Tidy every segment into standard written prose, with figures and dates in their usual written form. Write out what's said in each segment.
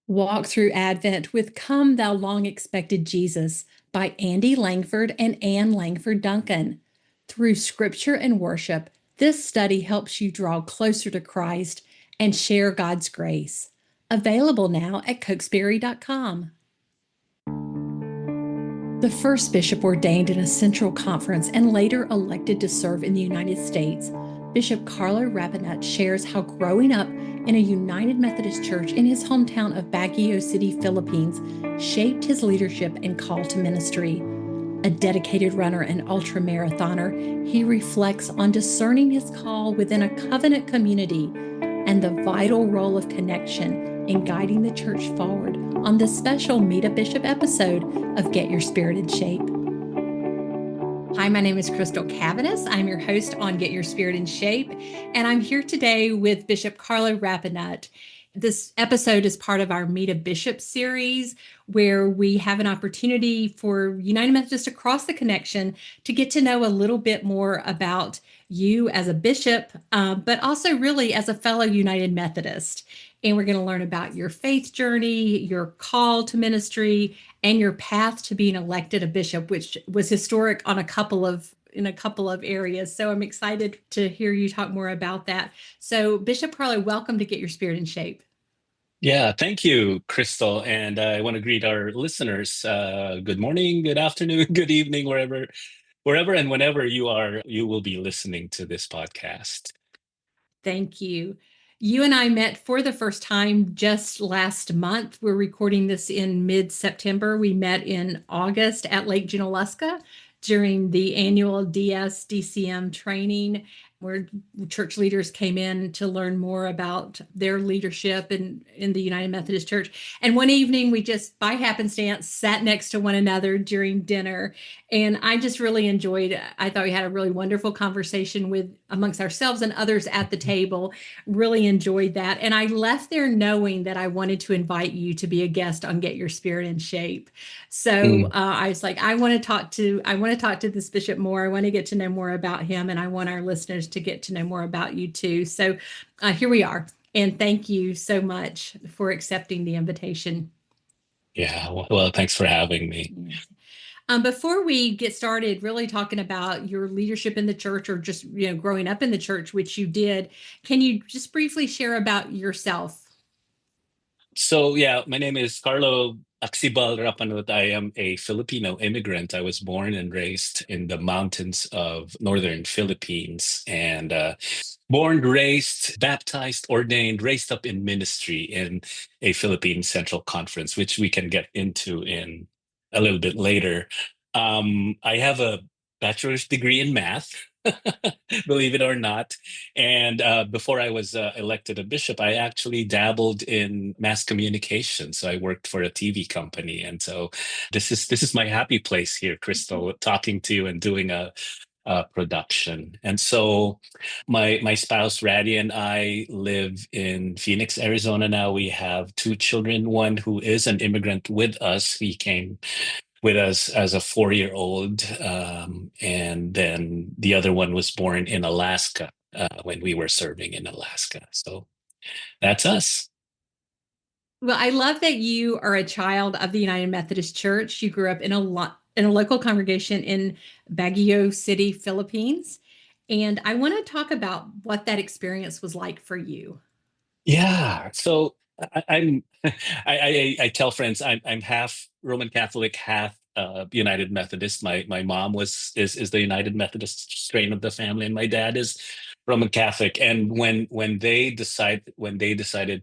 Walk Through Advent with Come Thou Long Expected Jesus by Andy Langford and Ann Langford Duncan. Through scripture and worship, this study helps you draw closer to Christ and share God's grace. Available now at cokesbury.com. The first bishop ordained in a central conference and later elected to serve in the United States, Bishop Carlo Rapanut shares how growing up in a United Methodist church in his hometown of Baguio City, Philippines, shaped his leadership and call to ministry. A dedicated runner and ultra-marathoner, he reflects on discerning his call within a covenant community and the vital role of connection in guiding the church forward on this special Meet a Bishop episode of Get Your Spirit in Shape. Hi, my name is Crystal Cavanis. I'm your host on Get Your Spirit in Shape, and I'm here today with Bishop Carlo Rapanut. This episode is part of our Meet a Bishop series, where we have an opportunity for United Methodist across the connection to get to know a little bit more about you as a bishop, but also really as a fellow United Methodist. And we're going to learn about your faith journey, your call to ministry, and your path to being elected a bishop, which was historic on in a couple of areas. So I'm excited to hear you talk more about that. So Bishop Carlo, welcome to Get Your Spirit in Shape. Yeah, thank you, Crystal. And I want to greet our listeners. Good morning, good afternoon, good evening, wherever and whenever you will be listening to this podcast. Thank you. You and I met for the first time just last month. We're recording this in mid-September. We met in August at Lake Junaluska during the annual DSDCM training, where church leaders came in to learn more about their leadership in the United Methodist Church. And one evening, we just, by happenstance, sat next to one another during dinner. And I just really enjoyed it. I thought we had a really wonderful conversation with amongst ourselves and others at the table. Really enjoyed that. And I left there knowing that I wanted to invite you to be a guest on Get Your Spirit in Shape. So Mm, I was like, I want to talk to this bishop more. I want to get to know more about him, and I want our listeners to get to know more about you too. So here we are. And thank you so much for accepting the invitation. yeah, well, thanks for having me. Yes. Before we get started, really talking about your leadership in the church, or just growing up in the church, which you did, can you just briefly share about yourself? So, yeah, my name is Carlo Rapanut. I am a Filipino immigrant. I was born and raised in the mountains of northern Philippines, and born, raised, baptized, ordained, raised up in ministry in a Philippine Central Conference, which we can get into in a little bit later. I have a bachelor's degree in math, believe it or not. And before I was elected a bishop, I actually dabbled in mass communication. So I worked for a TV company, and so this is my happy place here, Crystal, talking to you and doing a production. And so my spouse Raddy and I live in Phoenix, Arizona now. We have two children, one who is an immigrant with us. He came with us as a 4-year-old, and then the other one was born in Alaska when we were serving in Alaska. So that's us. Well, I love that you are a child of the United Methodist Church. You grew up in a local congregation in Baguio City, Philippines. And I want to talk about what that experience was like for you. Yeah. So I'm I tell friends I'm half Roman Catholic, half United Methodist. My mom is the United Methodist strain of the family, and my dad is Roman Catholic. And when they decided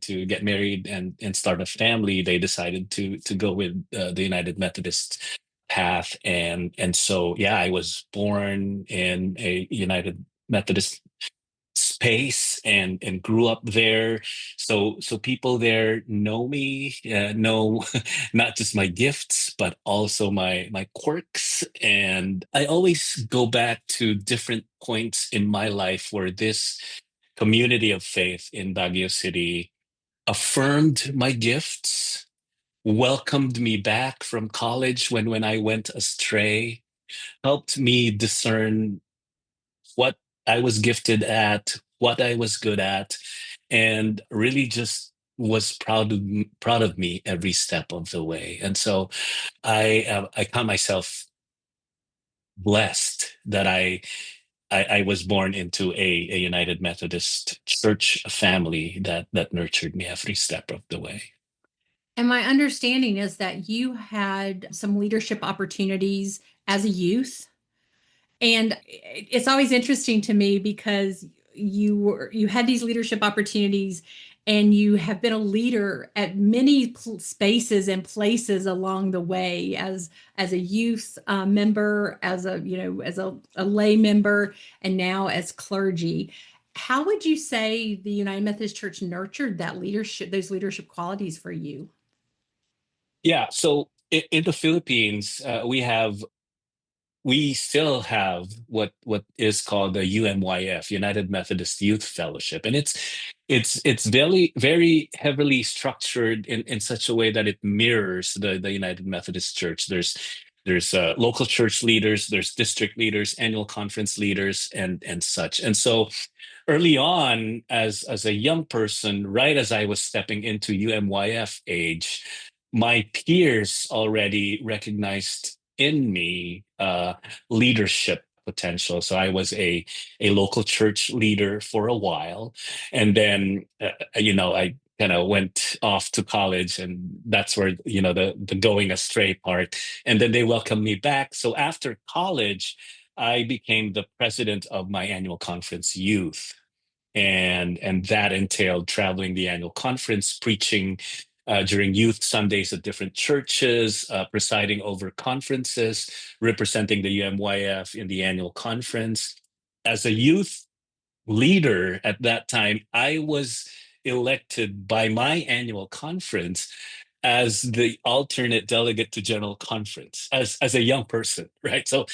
to get married and start a family, they decided to go with the United Methodist path. And so yeah, I was born in a United Methodist space and grew up there. So people there know me, know not just my gifts but also my quirks. And I always go back to different points in my life where this community of faith in Baguio City affirmed my gifts, welcomed me back from college when I went astray, helped me discern what I was gifted at, what I was good at, and really just was proud of me every step of the way. And so I count myself blessed that I was born into a United Methodist church family that nurtured me every step of the way. And my understanding is that you had some leadership opportunities as a youth. And it's always interesting to me because you had these leadership opportunities and you have been a leader at many spaces and places along the way as a youth member, as a a lay member, and now as clergy. How would you say the United Methodist Church nurtured that leadership, those leadership qualities for you? Yeah, so in the Philippines, we still have what is called the UMYF, United Methodist Youth Fellowship, and it's very heavily structured in such a way that it mirrors the United Methodist Church. There's local church leaders, there's district leaders, annual conference leaders, and such. And so early on, as a young person, right as I was stepping into UMYF age, my peers already recognized in me leadership potential. So I was a local church leader for a while, and then I kind of went off to college, and that's where the going astray part. And then they welcomed me back. So after college, I became the president of my annual conference youth, and that entailed traveling the annual conference, preaching during youth Sundays at different churches, presiding over conferences, representing the UMYF in the annual conference. As a youth leader at that time, I was elected by my annual conference as the alternate delegate to general conference as a young person, right? So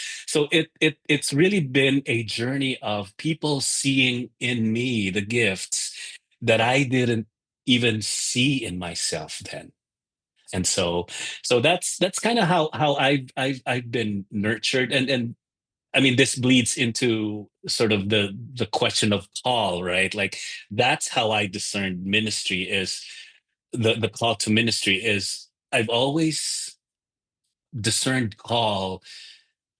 it's really been a journey of people seeing in me the gifts that I didn't even see in myself then. And so that's kind of how I've been nurtured. And I mean, this bleeds into sort of the question of call, right? Like that's how I discerned ministry is the call to ministry is I've always discerned call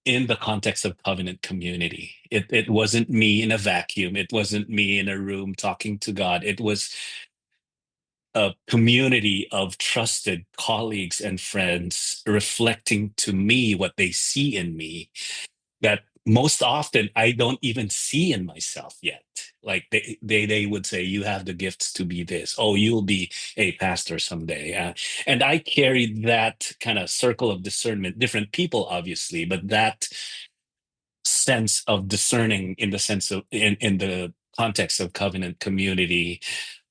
in the context of covenant community. It wasn't me in a vacuum. It wasn't me in a room talking to God. It was a community of trusted colleagues and friends reflecting to me what they see in me that most often I don't even see in myself yet. Like they would say, "You have the gifts to be this. Oh, you'll be a pastor someday." And I carried that kind of circle of discernment. Different people, obviously, but that sense of discerning in the sense of in the context of covenant community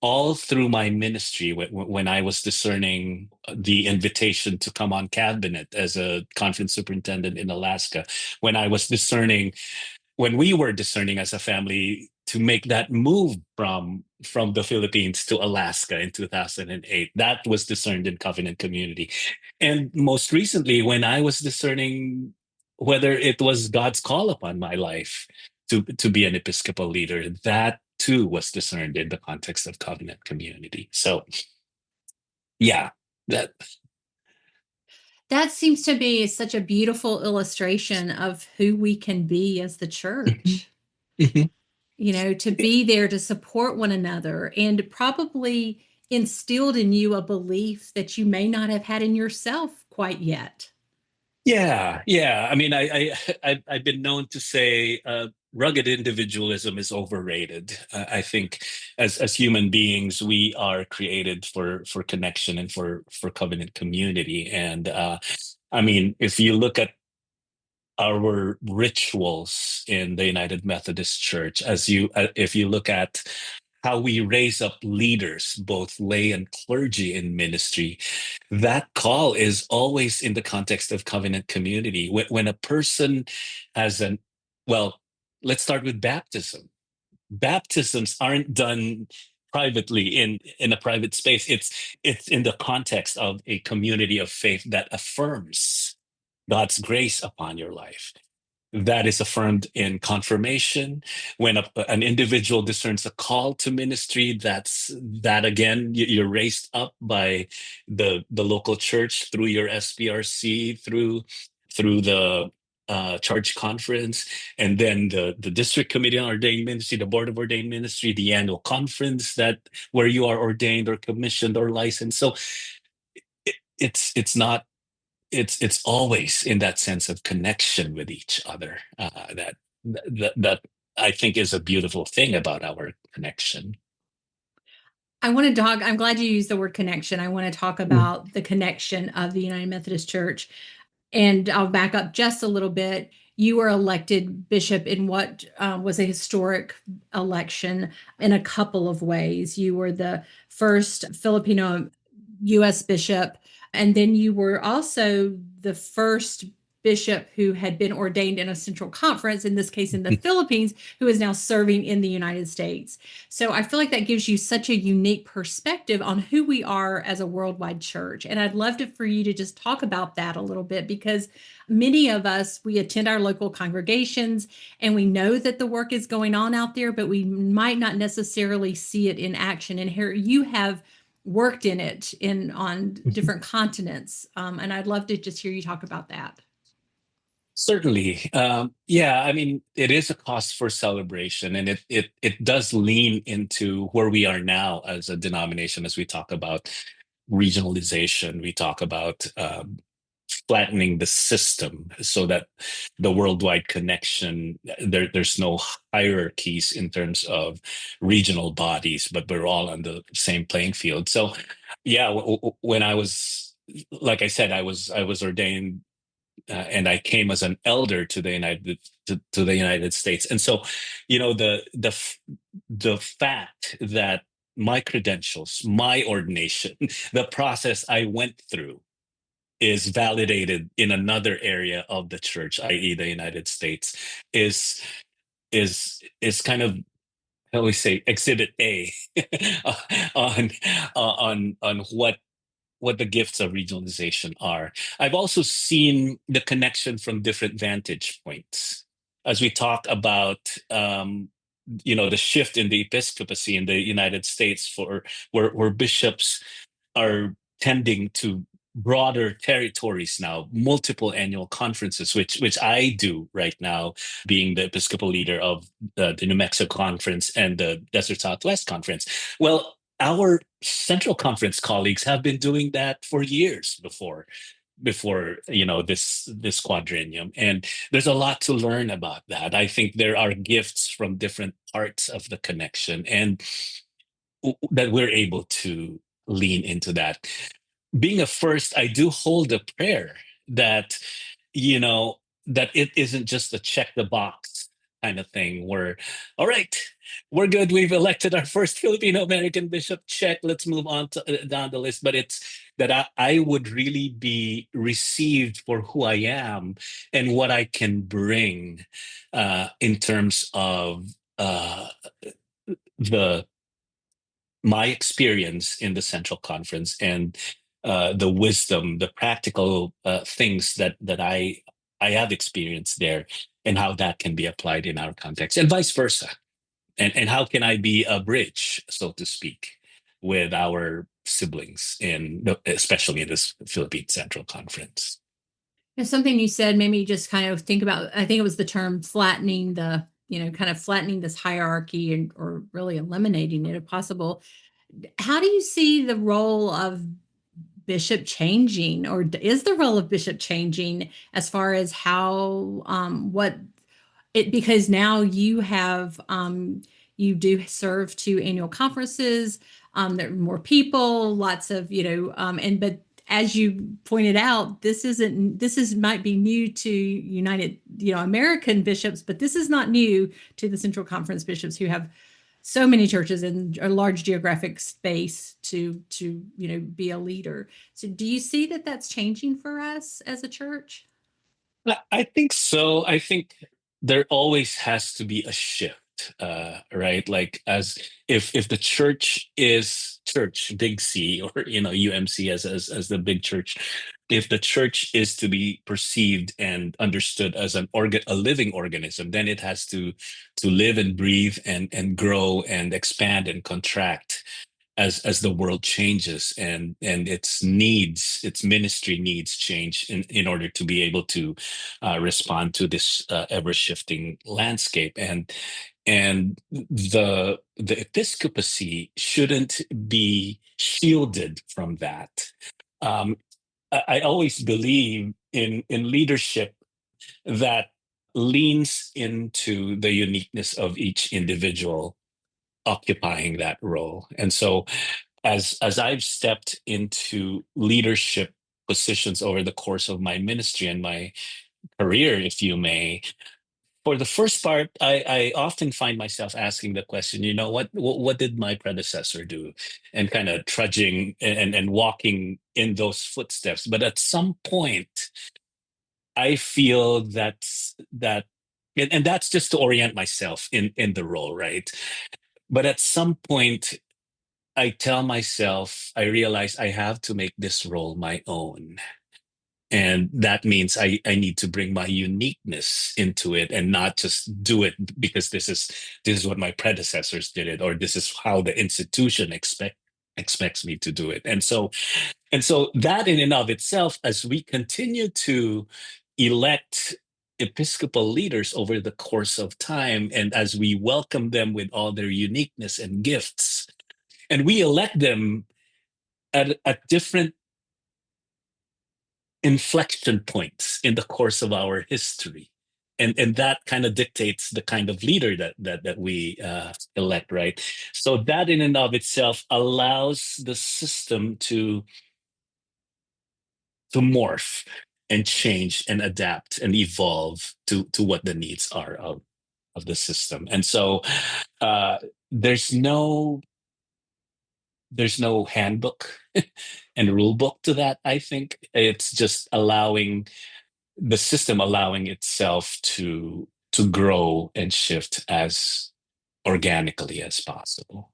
all through my ministry when I was discerning the invitation to come on cabinet as a conference superintendent in Alaska, when I was discerning, when we were discerning as a family to make that move from the Philippines to Alaska in 2008, that was discerned in covenant community. And most recently, when I was discerning whether it was God's call upon my life to be an Episcopal leader, that too was discerned in the context of covenant community. So yeah, that That seems to be such a beautiful illustration of who we can be as the Mhm, church. mhm. To be there to support one another and probably instilled in you a belief that you may not have had in yourself quite yet. Yeah. I mean, I've been known to say rugged individualism is overrated. I think as human beings, we are created for connection and for covenant community. And I mean, if you look at our rituals in the United Methodist Church, as you if you look at how we raise up leaders, both lay and clergy in ministry, that call is always in the context of covenant community. When a person has an, well, let's start with baptism. Baptisms aren't done privately in a private space. It's in the context of a community of faith that affirms God's grace upon your life. That is affirmed in confirmation. When an individual discerns a call to ministry, that again, you're raised up by the local church through your SPRC, through the charge conference, and then the district committee on ordained ministry, the board of ordained ministry, the annual conference that where you are ordained or commissioned or licensed. So it's not it's always in that sense of connection with each other, that I think is a beautiful thing about our connection. I want to talk, I'm glad you used the word connection. I want to talk Mm. about the connection of the United Methodist Church. And I'll back up just a little bit. You were elected bishop in what was a historic election in a couple of ways. You were the first Filipino U.S. bishop, and then you were also the first bishop who had been ordained in a central conference, in this case in the Philippines, who is now serving in the United States. So I feel like that gives you such a unique perspective on who we are as a worldwide church. And I'd love for you to just talk about that a little bit, because many of us, we attend our local congregations and we know that the work is going on out there, but we might not necessarily see it in action. And here you have worked in it in on different continents. And I'd love to just hear you talk about that. Certainly. Yeah, I mean, it is a cause for celebration, and it does lean into where we are now as a denomination. As we talk about regionalization, we talk about flattening the system so that the worldwide connection, there's no hierarchies in terms of regional bodies, but we're all on the same playing field. So yeah, when I was, like I said, I was ordained, and I came as an elder to the United States. And so, the fact that my credentials, my ordination, the process I went through is validated in another area of the church, i.e., the United States, is is kind of, how we say, exhibit A on on what the gifts of regionalization are. I've also seen the connection from different vantage points. As we talk about, the shift in the episcopacy in the United States, for where bishops are tending to broader territories now, multiple annual conferences, which I do right now, being the Episcopal leader of the New Mexico Conference and the Desert Southwest Conference. Well, our Central Conference colleagues have been doing that for years before this quadrennium, and there's a lot to learn about that. I think there are gifts from different parts of the connection, and that we're able to lean into that. Being a first, I do hold a prayer that, you know, that it isn't just a check the box kind of thing where, all right, we're good. We've elected our first Filipino American bishop. Check. Let's move on down the list. But it's that I would really be received for who I am and what I can bring, in terms of the my experience in the Central Conference, and the wisdom, the practical things that I have experienced there, and how that can be applied in our context, and vice versa. And how can I be a bridge, so to speak, with our siblings especially in this Philippine Central Conference. There's something you said made me just kind of think about, I think it was the term flattening kind of flattening this hierarchy, and or really eliminating it if possible. How do you see the role of bishop changing, or is the role of bishop changing as far as how what it, because now you have you do serve two annual conferences, there are more people, lots of and but as you pointed out, this is might be new to United, American bishops, but this is not new to the Central Conference bishops, who have so many churches in a large geographic space to be a leader. So do you see that that's changing for us as a church? I think so. I think there always has to be a shift. shift, right? Like, as if the church is church, big C, or UMC as the big church, if the church is to be perceived and understood as a living organism, then it has to live and breathe and grow and expand and contract as the world changes, and its ministry needs change in order to be able to respond to this ever shifting landscape. And the episcopacy shouldn't be shielded from that. I always believe in leadership that leans into the uniqueness of each individual occupying that role. And so, as I've stepped into leadership positions over the course of my ministry and my career, if you may, for the first part, I often find myself asking the question, what did my predecessor do, and kind of trudging and walking in those footsteps. But at some point, I feel that, and that's just to orient myself in the role, right? But at some point, I realize I have to make this role my own. And that means I need to bring my uniqueness into it, and not just do it because this is what my predecessors did it, or this is how the institution expects me to do it. And so that in and of itself, as we continue to elect episcopal leaders over the course of time, and as we welcome them with all their uniqueness and gifts, and we elect them at different inflection points in the course of our history, and that kind of dictates the kind of leader that we elect, right? So that in and of itself allows the system to morph and change and adapt and evolve to what the needs are of the system. And so, uh, there's no there's no handbook and rule book to that. I think it's just allowing the system, allowing itself to grow and shift as organically as possible.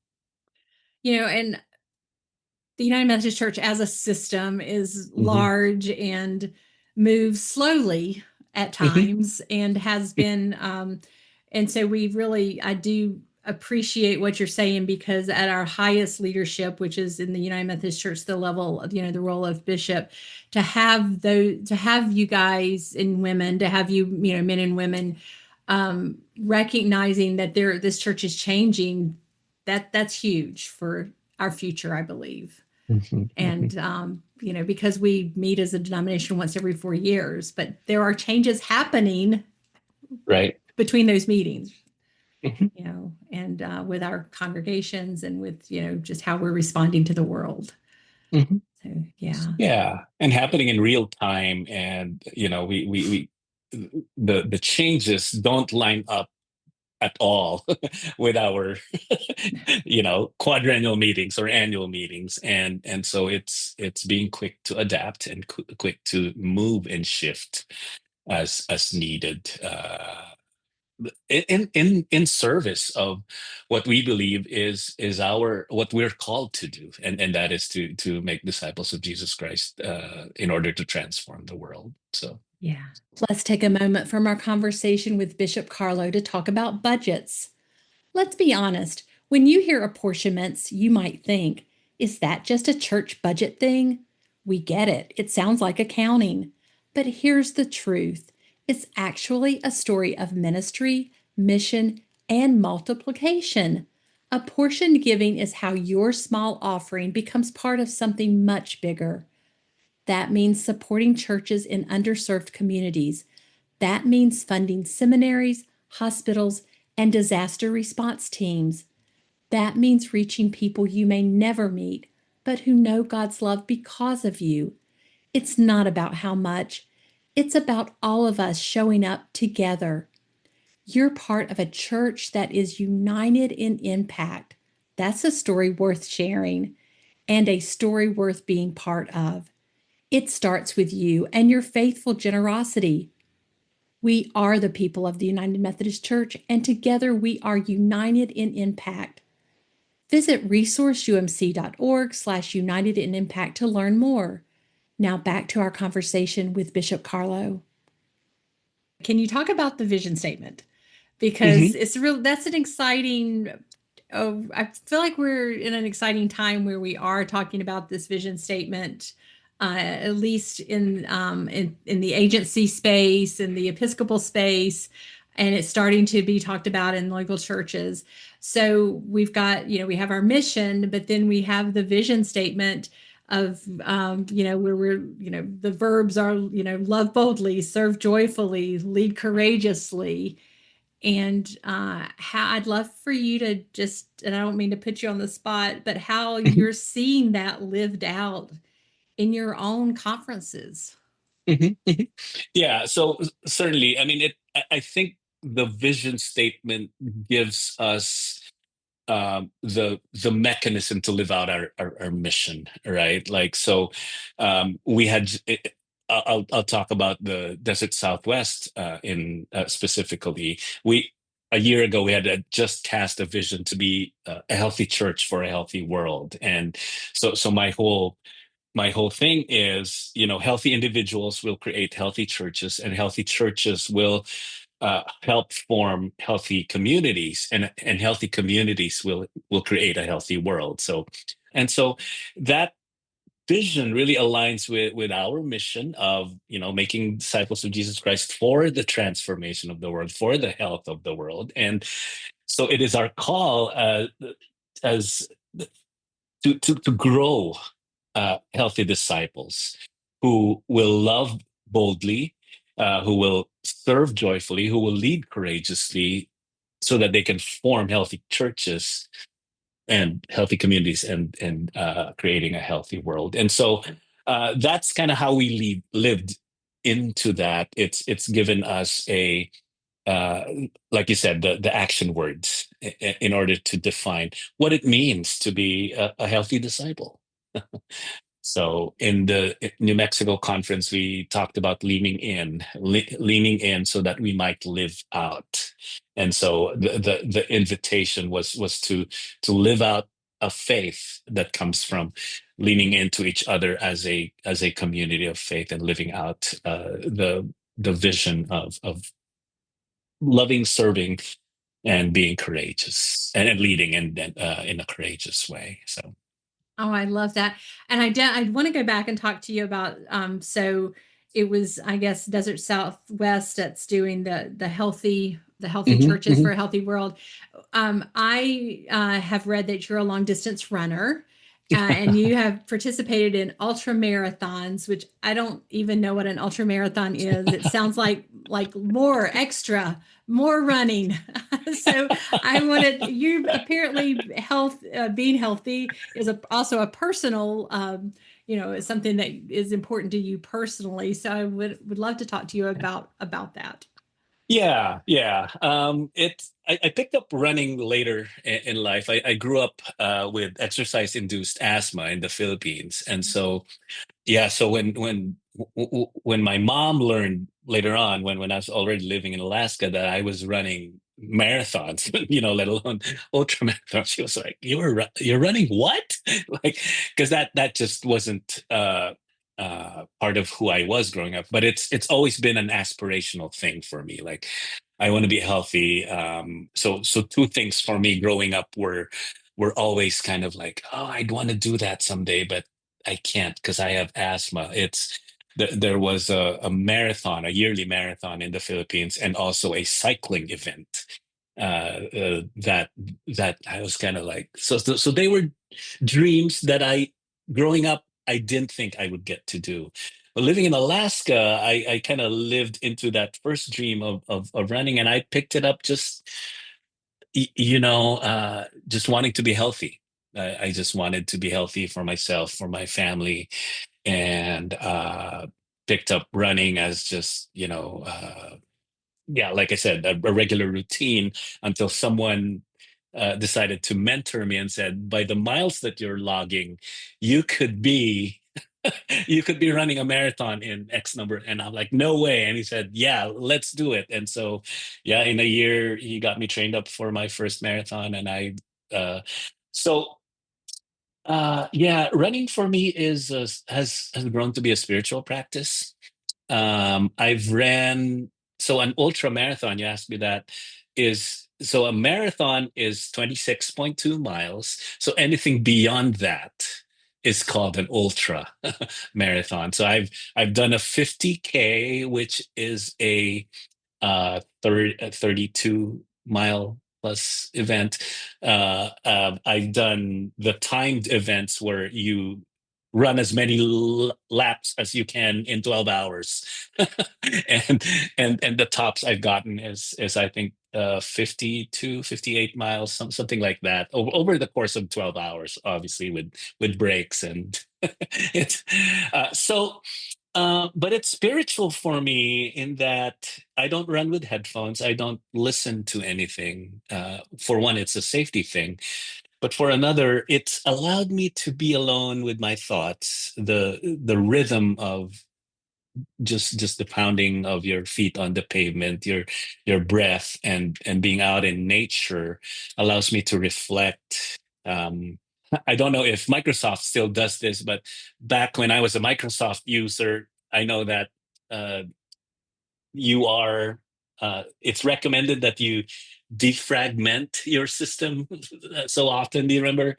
And the United Methodist Church as a system is Hmm. large and moves slowly at Hmm. times, and has been, and so I do appreciate what you're saying, because at our highest leadership, which is in the United Methodist Church, the level of, the role of bishop, to have you guys and women, to have men and women, recognizing that this church is changing, that's huge for our future, I believe. Hmm. Hmm. And because we meet as a denomination once every 4 years, but there are changes happening Right. between those meetings, Hmm. and with our congregations, and with just how we're responding to the world. Hmm. So yeah. Yeah, and happening in real time, and we the changes don't line up at all with our quadrennial meetings or annual meetings, and so it's being quick to adapt and quick to move and shift as needed, in service of what we believe is our what we're called to do, and that is to make disciples of Jesus Christ, in order to transform the world. So. Yeah. Let's take a moment from our conversation with Bishop Carlo to talk about budgets. Let's be honest, when you hear apportionments, you might think, is that just a church budget thing? We get it. It sounds like accounting. But here's the truth, it's actually a story of ministry, mission, and multiplication. Apportioned giving is how your small offering becomes part of something much bigger. That means supporting churches in underserved communities. That means funding seminaries, hospitals, and disaster response teams. That means reaching people you may never meet, but who know God's love because of you. It's not about how much, it's about all of us showing up together. You're part of a church that is united in impact. That's a story worth sharing, and a story worth being part of. It starts with you and your faithful generosity. We are the people of the United Methodist Church, and together we are united in impact. Visit resourceumc.org/united in impact to learn more. Now back to our conversation with Bishop Carlo. Can you talk about the vision statement? Because Hmm. it's real, that's an exciting, oh, I feel like we're in an exciting time where we are talking about this vision statement, at least in the agency space, in the Episcopal space, and it's starting to be talked about in local churches. So we've got, we have our mission, but then we have the vision statement of, where we're, the verbs are, love boldly, serve joyfully, lead courageously. And how I'd love for you to just, and I don't mean to put you on the spot, but how Hmm. you're seeing that lived out in your own conferences. Hmm. Hmm. Yeah, so certainly, I mean, I think the vision statement gives us the mechanism to live out our mission, right? Like, so we had. I'll talk about the Desert Southwest in specifically. We A year ago we had just cast a vision to be a healthy church for a healthy world, and so my whole thing is, healthy individuals will create healthy churches, and healthy churches will help form healthy communities, and healthy communities will create a healthy world. So that vision really aligns with our mission of, making disciples of Jesus Christ for the transformation of the world, for the health of the world. And so it is our call as to grow healthy disciples who will love boldly, who will serve joyfully, who will lead courageously, so that they can form healthy churches and healthy communities, and creating a healthy world. And so that's kind of how we lived into that. It's given us uh, like you said, the action words in order to define what it means to be a healthy disciple. So in the New Mexico conference, we talked about leaning in so that we might live out. And so the invitation was to live out a faith that comes from leaning into each other as a community of faith, and living out the vision of loving, serving, and being courageous, and leading in a courageous way. So. Oh, I love that. And I want to go back and talk to you about, so it was, I guess, Desert Southwest that's doing the healthy Mhm, churches for mhm. a healthy world. I have read that you're a long distance runner, and you have participated in ultra marathons, which I don't even know what an ultra marathon is. It sounds like more extra, more running. So I wanted you apparently being healthy is also a personal, is something that is important to you personally. So I would love to talk to you about that. Yeah, yeah. I picked up running later in life. I grew up with exercise-induced asthma in the Philippines, and so yeah. So when my mom learned later on, when I was already living in Alaska, that I was running marathons, let alone ultra marathons, she was like, "You're running what?" Like, because that just wasn't part of who I was growing up. But it's always been an aspirational thing for me. Like, I want to be healthy. So two things for me growing up were always kind of like, oh, I'd want to do that someday, but I can't because I have asthma. There was a marathon, a yearly marathon in the Philippines, and also a cycling event that I was kind of like, so they were dreams that growing up, I didn't think I would get to do. But living in Alaska, I kind of lived into that first dream of running, and I picked it up just wanting to be healthy. I just wanted to be healthy for myself, for my family, and picked up running as just, yeah, like I said, a regular routine, until someone decided to mentor me and said, by the miles that you're logging, you could be You could be running a marathon in X number. And I'm like, no way. And he said, yeah, let's do it. And so, yeah, in a year, he got me trained up for my first marathon. And uh, so, yeah, running for me has grown to be a spiritual practice. I've ran, so an ultra marathon, you asked me that, is so a marathon is 26.2 miles. So anything beyond that is called an ultra marathon. So I've done a 50K, which is a 32-mile plus event. I've done the timed events where you run as many laps as you can in 12 hours. and and the tops I've gotten is I think 52, 58 miles, something like that, over the course of 12 hours, obviously with breaks and it's so but it's spiritual for me in that I don't run with headphones. I don't listen to anything. For one, it's a safety thing. But for another, it's allowed me to be alone with my thoughts, the rhythm of just the pounding of your feet on the pavement, your breath, and being out in nature allows me to reflect. I don't know if Microsoft still does this, but back when I was a Microsoft user, I know that uh, you are. It's recommended that you defragment your system so often. Do you remember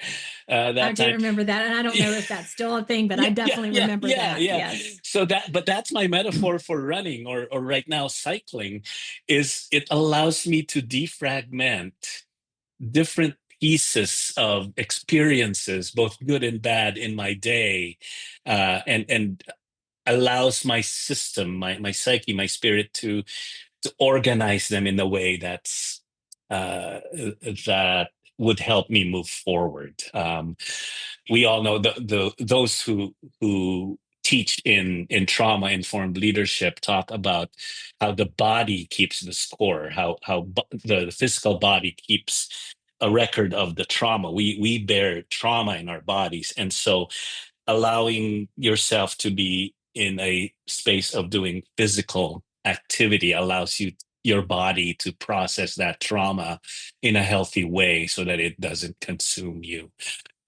I that do time? remember that. And I don't know if that's still a thing, but I Yeah, yeah, definitely yeah, remember yeah, that. yeah. Yes. So but that's my metaphor for running, or right now cycling, is it allows me to defragment different pieces of experiences, both good and bad, in my day, and allows my system, my psyche, my spirit to organize them in a way that would help me move forward. We all know those who teach in trauma informed leadership talk about how the body keeps the score, the physical body keeps a record of the trauma. We bear trauma in our bodies, and so allowing yourself to be in a space of doing physical activity allows your body to process that trauma in a healthy way so that it doesn't consume you.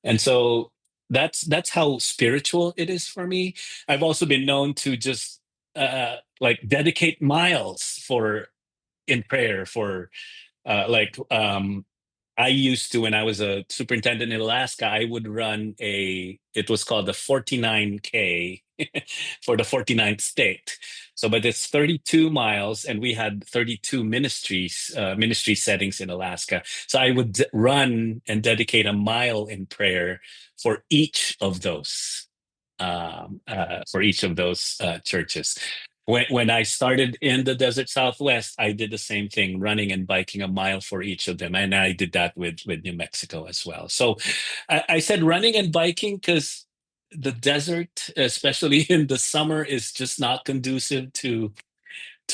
And so that's how spiritual it is for me. I've also been known to just like dedicate miles for in prayer for I used to, when I was a superintendent in Alaska, I would run it was called the 49K for the 49th state. So, but it's 32 miles, and we had 32 ministry settings in Alaska. So I would run and dedicate a mile in prayer for each of those, churches. When I started in the desert Southwest, I did the same thing, running and biking a mile for each of them, and I did that with New Mexico as well. So I said running and biking because the desert, especially in the summer, is just not conducive to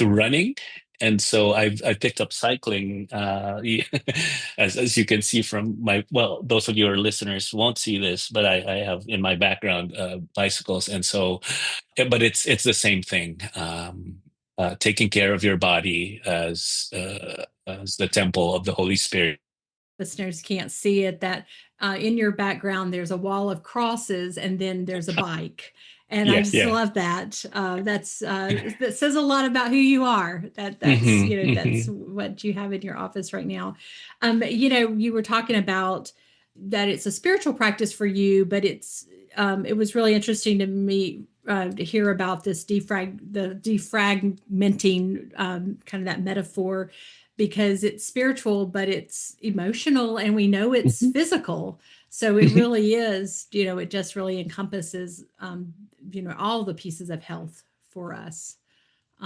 running. And so I picked up cycling. As you can see from well, those of your listeners won't see this, but I have in my background bicycles, and so, but it's the same thing. Taking care of your body as the temple of the Holy Spirit. Listeners can't see it, that in your background there's a wall of crosses and then there's a bike, and I Yes, just yeah. love that. That says a lot about who you are. That's Hmm, that's hmm. what you have in your office right now. You were talking about that it's a spiritual practice for you, but it was really interesting to me to hear about the defragmenting, kind of that metaphor, because it's spiritual, but it's emotional, and we know it's Hmm, physical. So it hmm. really is, it just really encompasses, all the pieces of health for us,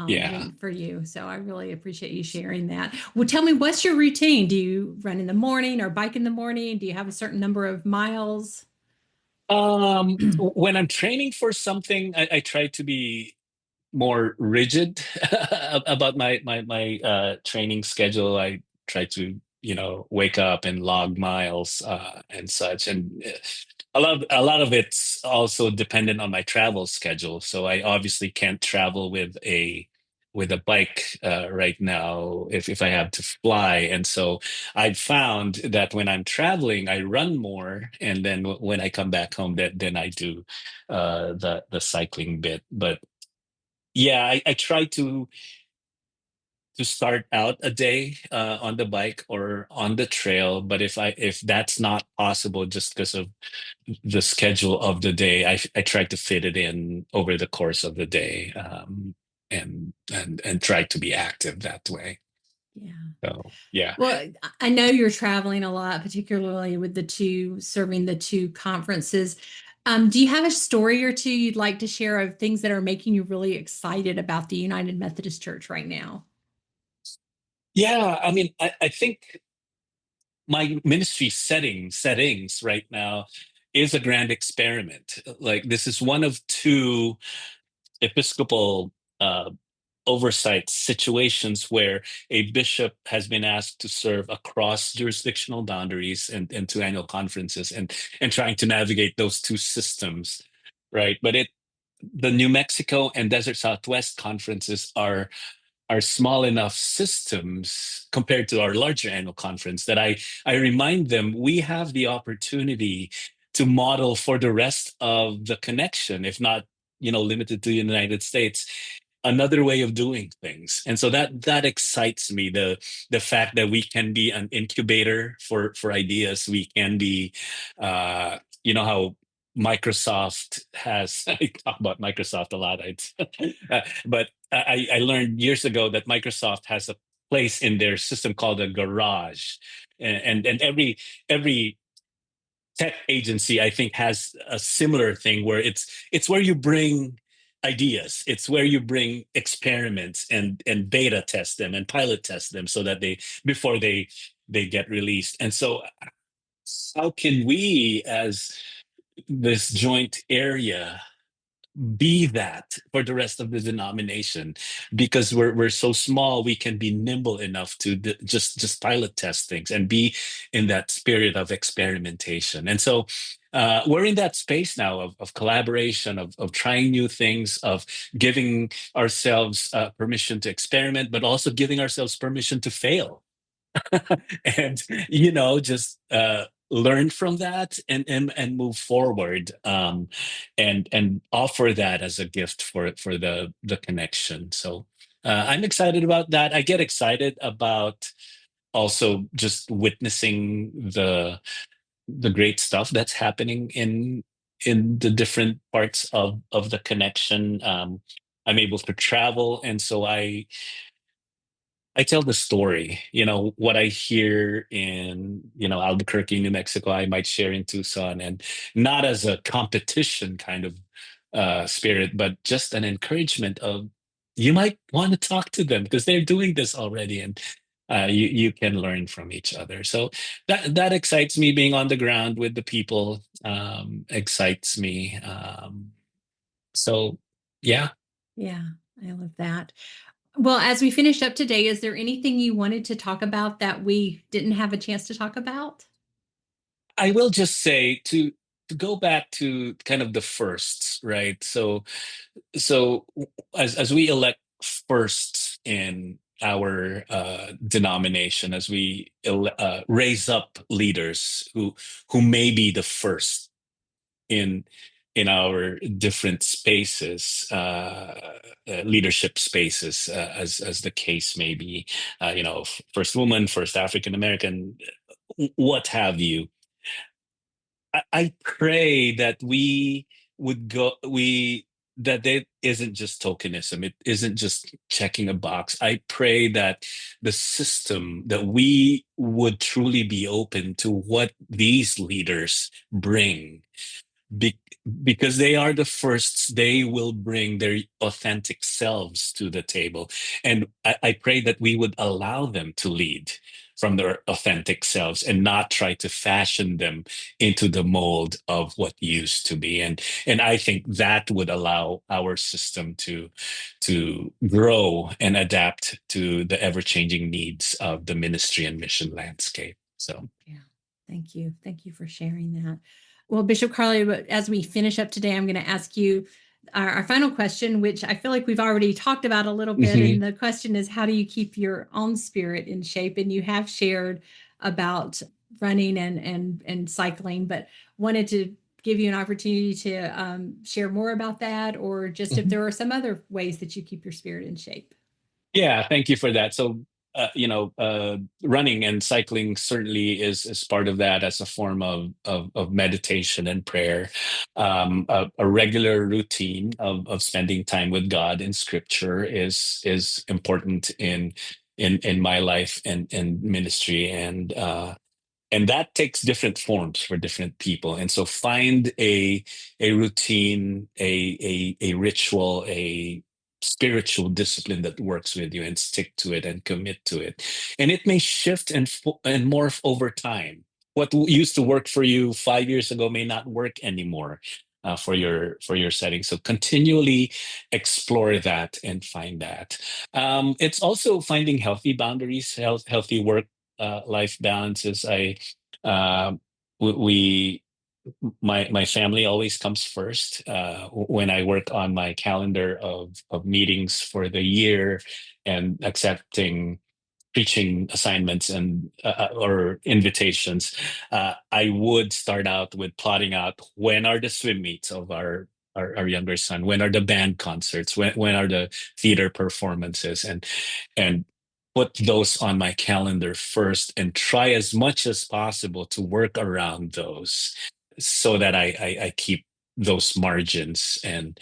Yeah. and for you. So I really appreciate you sharing that. Well, tell me, what's your routine? Do you run in the morning or bike in the morning? Do you have a certain number of miles? When I'm training for something, I try to be more rigid about my training schedule. I try to wake up and log miles and such. And a lot of it's also dependent on my travel schedule. So I obviously can't travel with a bike right now if I have to fly. And so I've found that when I'm traveling, I run more, and then when I come back home, that then I do the cycling bit. But yeah, I try to start out a day on the bike or on the trail. But if that's not possible just because of the schedule of the day, I try to fit it in over the course of the day, and try to be active that way. Yeah. So yeah. Well, I know you're traveling a lot, particularly with serving the two conferences. Do you have a story or two you'd like to share of things that are making you really excited about the United Methodist Church right now? Yeah, I mean, I think my ministry settings right now is a grand experiment. Like, this is one of two Episcopal uh, oversight situations where a bishop has been asked to serve across jurisdictional boundaries and two annual conferences, and trying to navigate those two systems, right? But the New Mexico and Desert Southwest conferences are small enough systems compared to our larger annual conference that I remind them we have the opportunity to model for the rest of the connection, if not, limited to the United States, another way of doing things. And so that excites me, the fact that we can be an incubator for ideas. We can be, how Microsoft has, I talk about Microsoft a lot. But I learned years ago that Microsoft has a place in their system called a garage, and every tech agency, I think, has a similar thing where it's where you bring ideas, it's where you bring experiments and beta test them and pilot test them so that before they get released. And so how can we, as this joint area, be that for the rest of the denomination? Because we're so small, we can be nimble enough to just pilot test things and be in that spirit of experimentation. And so we're in that space now of collaboration, of trying new things, of giving ourselves permission to experiment, but also giving ourselves permission to fail. And just learn from that, and move forward, and offer that as a gift for the connection. So I'm excited about that. I get excited about also just witnessing the great stuff that's happening in the different parts of the connection. I'm able to travel, and so I tell the story. What I hear in, Albuquerque, New Mexico, I might share in Tucson, and not as a competition kind of spirit, but just an encouragement of, you might want to talk to them because they're doing this already, and you can learn from each other. So that excites me. Being on the ground with the people excites me. So yeah. Yeah, I love that. Well, as we finished up today, is there anything you wanted to talk about that we didn't have a chance to talk about? I will just say to go back to kind of the firsts, right? So as we elect firsts in our denomination, as we raise up leaders who may be the first in our different spaces, leadership spaces, as the case may be, first woman, first African American, what have you. I pray that we would go we that it isn't just tokenism, it isn't just checking a box. I pray that the system, that we would truly be open to what these leaders bring. Be- because they are the firsts, they will bring their authentic selves to the table. And I pray that we would allow them to lead from their authentic selves and not try to fashion them into the mold of what used to be. And I think that would allow our system to grow and adapt to the ever-changing needs of the ministry and mission landscape. So Yeah, thank you. Thank you for sharing that. Well, Bishop Carlo, as we finish up today, I'm going to ask you our final question, which I feel like we've already talked about a little bit. Hmm. And the question is, how do you keep your own spirit in shape? And you have shared about running and cycling, but wanted to give you an opportunity to share more about that, or just if there are some other ways that you keep your spirit in shape. Yeah, thank you for that. So, running and cycling certainly is part of that as a form of meditation and prayer. A regular routine of spending time with God in Scripture is important in my life and ministry, and that takes different forms for different people. And so find a routine, a ritual, a spiritual discipline that works with you, and stick to it and commit to it. And it may shift and morph over time. What used to work for you 5 years ago may not work anymore. For your setting, so continually explore that and find that. It's also finding healthy boundaries, healthy work life balances. Uh, we my family always comes first when I work on my calendar of meetings for the year and accepting preaching assignments and or invitations. I would start out with plotting out when are the swim meets of our younger son, when are the band concerts, when are the theater performances, and put those on my calendar first and try as much as possible to work around those so that I keep those margins and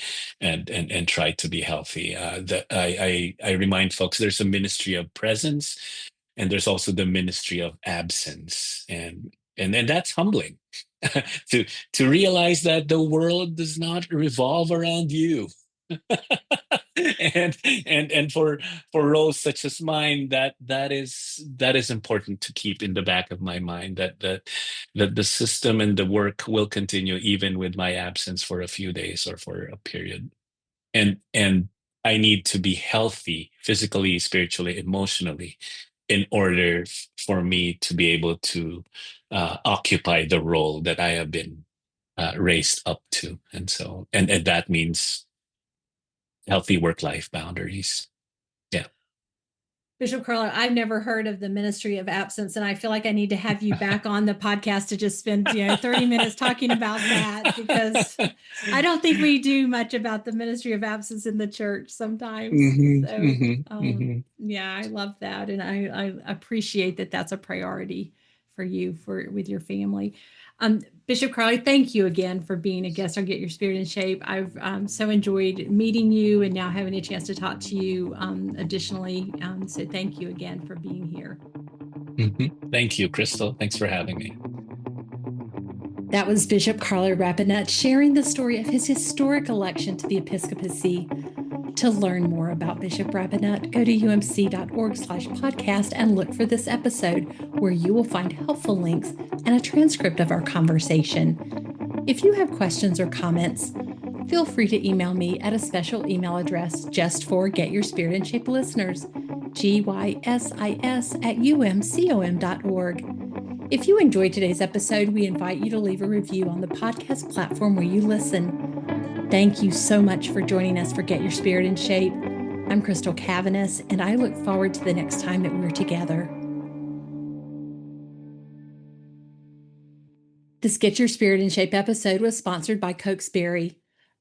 try to be healthy. I remind folks there's a ministry of presence and there's also the ministry of absence, and that's humbling to to realize that the world does not revolve around you. and and for roles such as mine, that is important to keep in the back of my mind, that the system and the work will continue even with my absence for a few days or for a period, and I need to be healthy physically, spiritually, emotionally in order for me to be able to occupy the role that I have been raised up to. And that means healthy work-life boundaries. Yeah. Bishop Carlo, I've never heard of the ministry of absence, and I feel like I need to have you back on the podcast to just spend 30 minutes talking about that, because I don't think we do much about the ministry of absence in the church sometimes. Hmm. So, Hmm. Hmm. yeah, I love that, and I appreciate that that's a priority for you with your family. Bishop Crowley, thank you again for being a guest on Get Your Spirit in Shape. I've so enjoyed meeting you and now having a chance to talk to you additionally. So thank you again for being here. Hmm. Thank you, Crystal. Thanks for having me. That was Bishop Carlo Rapanut sharing the story of his historic election to the episcopacy. To learn more about Bishop Rapanut, go to umc.org/podcast and look for this episode, where you will find helpful links and a transcript of our conversation. If you have questions or comments, feel free to email me at a special email address just for Get Your Spirit in Shape listeners, gysis@umcom.org. If you enjoyed today's episode, we invite you to leave a review on the podcast platform where you listen. Thank you so much for joining us for Get Your Spirit in Shape. I'm Crystal Cavanis, and I look forward to the next time that we're together. This Get Your Spirit in Shape episode was sponsored by Cokesbury.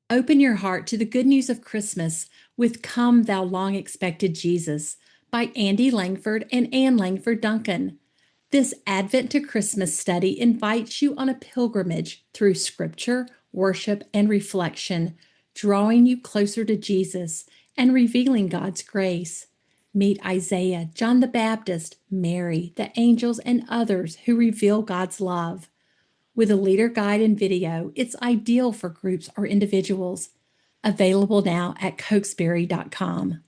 Open your heart to the good news of Christmas with Come Thou Long Expected Jesus by Andy Langford and Ann Langford Duncan. This Advent to Christmas study invites you on a pilgrimage through scripture, worship, and reflection, drawing you closer to Jesus and revealing God's grace. Meet Isaiah, John the Baptist, Mary, the angels, and others who reveal God's love. With a leader guide and video, it's ideal for groups or individuals. Available now at cokesbury.com.